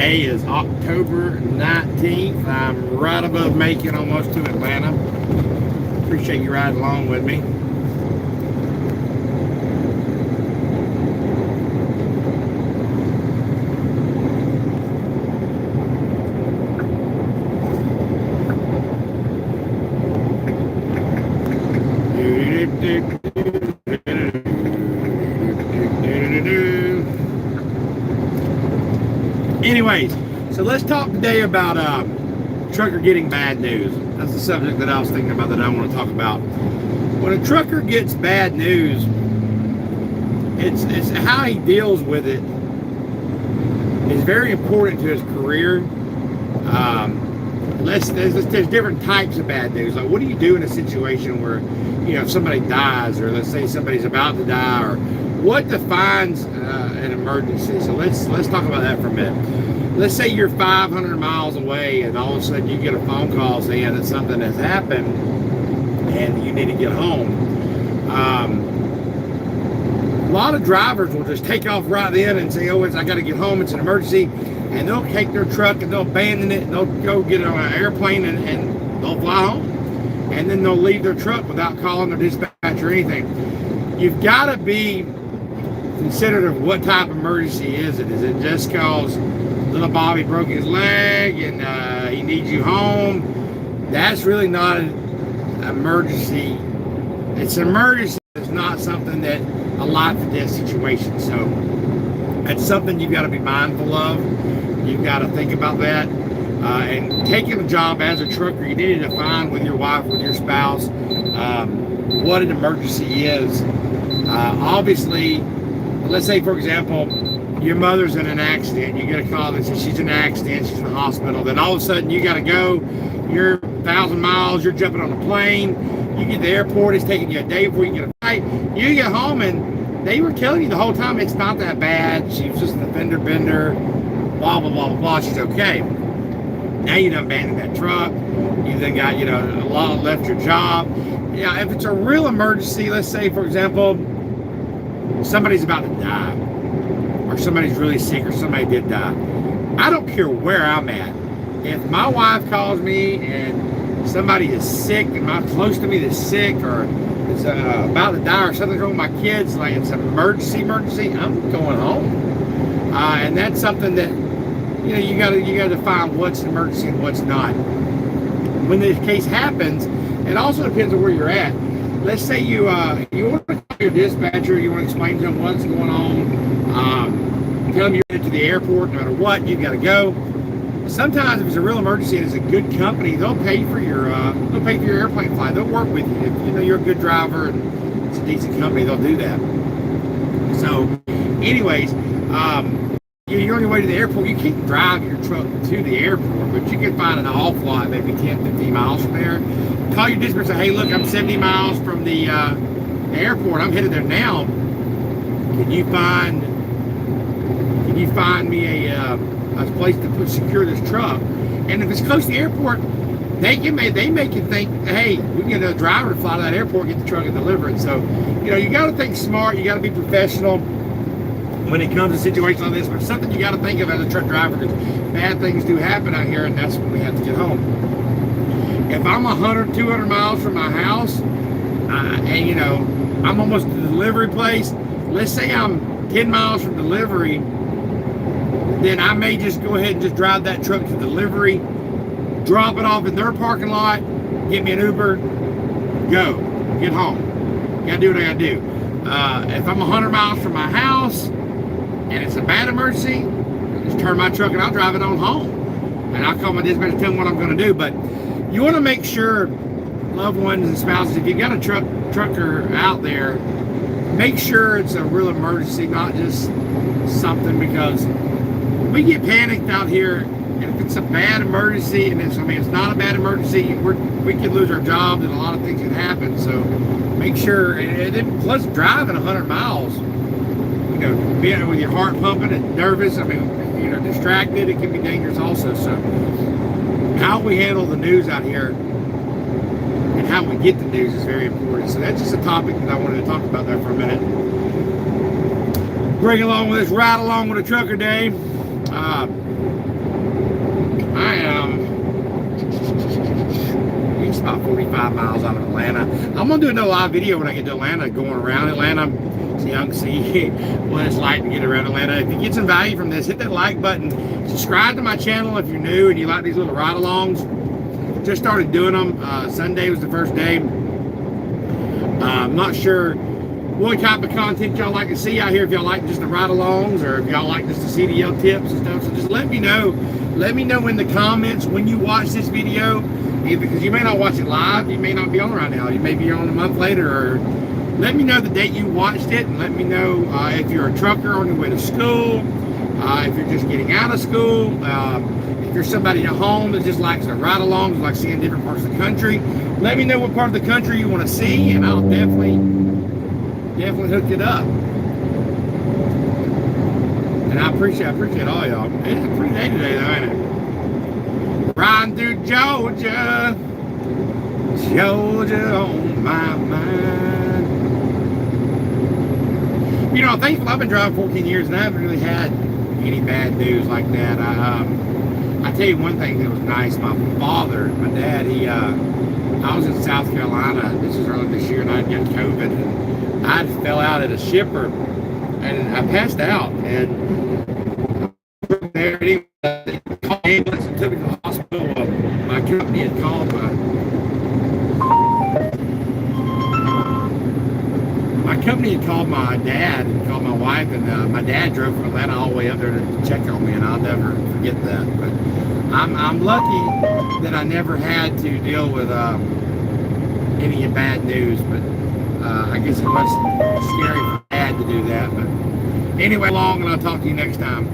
Today is October 19th. I'm right above Macon, almost to Atlanta. Appreciate you riding along with me. Anyways, so let's talk today about trucker getting bad news. That's the subject that I was thinking about that I want to talk about. When a trucker gets bad news, it's how he deals with it is very important to his career. There's different types of bad news. Like, what do you do in a situation where, if somebody dies, or let's say somebody's about to die, or what defines an emergency? So let's talk about that for a minute. Let's say you're 500 miles away, and all of a sudden you get a phone call saying that something has happened, and you need to get home. A lot of drivers will just take off right then and say, "Oh, I got to get home. It's an emergency," and they'll take their truck and they'll abandon it, and they'll go get on an airplane and they'll fly home, and then they'll leave their truck without calling their dispatch or anything. You've got to be considerate of what type of emergency is it. Is it just cause little Bobby broke his leg and he needs you home? That's really not an emergency. It's an emergency. It's not something that a life or death situation. So that's something you've got to be mindful of. You've got to think about that. And taking a job as a trucker, you need to define with your wife, with your spouse, what an emergency is. Obviously, let's say, for example, your mother's in an accident. You get a call that says she's in an accident, she's in the hospital. Then all of a sudden you got to go. You're 1,000 miles, you're jumping on a plane. You get to the airport, it's taking you a day before you get a flight. You get home and they were telling you the whole time it's not that bad. She was just an fender bender, blah, blah, blah, blah, blah. She's okay. Now you done abandoned that truck. You then got, a lot left your job. Yeah, if it's a real emergency, let's say, for example, somebody's about to die, or somebody's really sick, or somebody did die. I don't care where I'm at. If my wife calls me and somebody is sick, and my close to me that's sick, or is about to die, or something's wrong with my kids, like it's an emergency, I'm going home. And that's something that you got to define what's an emergency and what's not. When the case happens, it also depends on where you're at. Let's say you want to call your dispatcher, you want to explain to them what's going on, tell them you're headed to the airport, no matter what, you've got to go. Sometimes if it's a real emergency and it's a good company, they'll pay for your airplane flight. They'll work with you. If you're a good driver and it's a decent company, they'll do that. So anyways, you're on your way to the airport. You can't drive your truck to the airport, but you can find an off lot maybe 10, 15 miles from there. Call your dispatcher and say, "Hey, look, I'm 70 miles from the airport. I'm headed there now. Can you find me a place to secure this truck?" And if it's close to the airport, they make you think, "Hey, we can get a driver to fly to that airport, get the truck and deliver it." So, you got to think smart. You got to be professional when it comes to situations like this. But it's something you got to think of as a truck driver, because bad things do happen out here, and that's when we have to get home. If I'm 100, 200 miles from my house, and I'm almost to the delivery place, let's say I'm 10 miles from delivery, then I may just go ahead and just drive that truck to delivery, drop it off in their parking lot, get me an Uber, go, get home. Gotta do what I gotta do. If I'm 100 miles from my house and it's a bad emergency, I'll just turn my truck and I'll drive it on home. And I'll call my dispatcher and tell them what I'm gonna do. But you want to make sure, loved ones and spouses, if you got a trucker out there, make sure it's a real emergency, not just something, because we get panicked out here, and if it's a bad emergency, and it's not a bad emergency, we could lose our jobs and a lot of things can happen. So make sure, and then plus driving 100 miles, being with your heart pumping and nervous, distracted, it can be dangerous also. So how we handle the news out here and how we get the news is very important. So that's just a topic that I wanted to talk about there for a minute. Bring along with this ride along with a trucker day. It's about 45 miles out of Atlanta. I'm gonna do another live video when I get to Atlanta, going around Atlanta, so y'all can see what it's like to get around Atlanta. If you get some value from this, hit that like button. Subscribe to my channel if you're new and you like these little ride-alongs. Just started doing them. Sunday was the first day. I'm not sure what type of content y'all like to see out here, if y'all like just the ride-alongs or if y'all like just the CDL tips and stuff. So just let me know. Let me know in the comments when you watch this video, because you may not watch it live, you may not be on right now, you may be on a month later, or let me know the date you watched it, and let me know if you're a trucker on your way to school, if you're just getting out of school, if you're somebody at home that just likes to ride along, like seeing different parts of the country. Let me know what part of the country you want to see, and I'll definitely hook it up. And I appreciate all y'all. It's a pretty day today, though, ain't it? Riding through Georgia, Georgia on my mind. You know, thankfully I've been driving 14 years and I haven't really had any bad news like that. I tell you one thing that was nice. My father, my dad, I was in South Carolina. This was early this year, and I got COVID. And I fell out at a shipper, and I passed out. And there, he called the ambulance and took me to the hospital. My company had called my dad and called my wife, and my dad drove from Atlanta all the way up there to check on me, and I'll never forget that. But I'm lucky that I never had to deal with any bad news, but I guess it was scary for Dad to do that. But anyway, long, and I'll talk to you next time.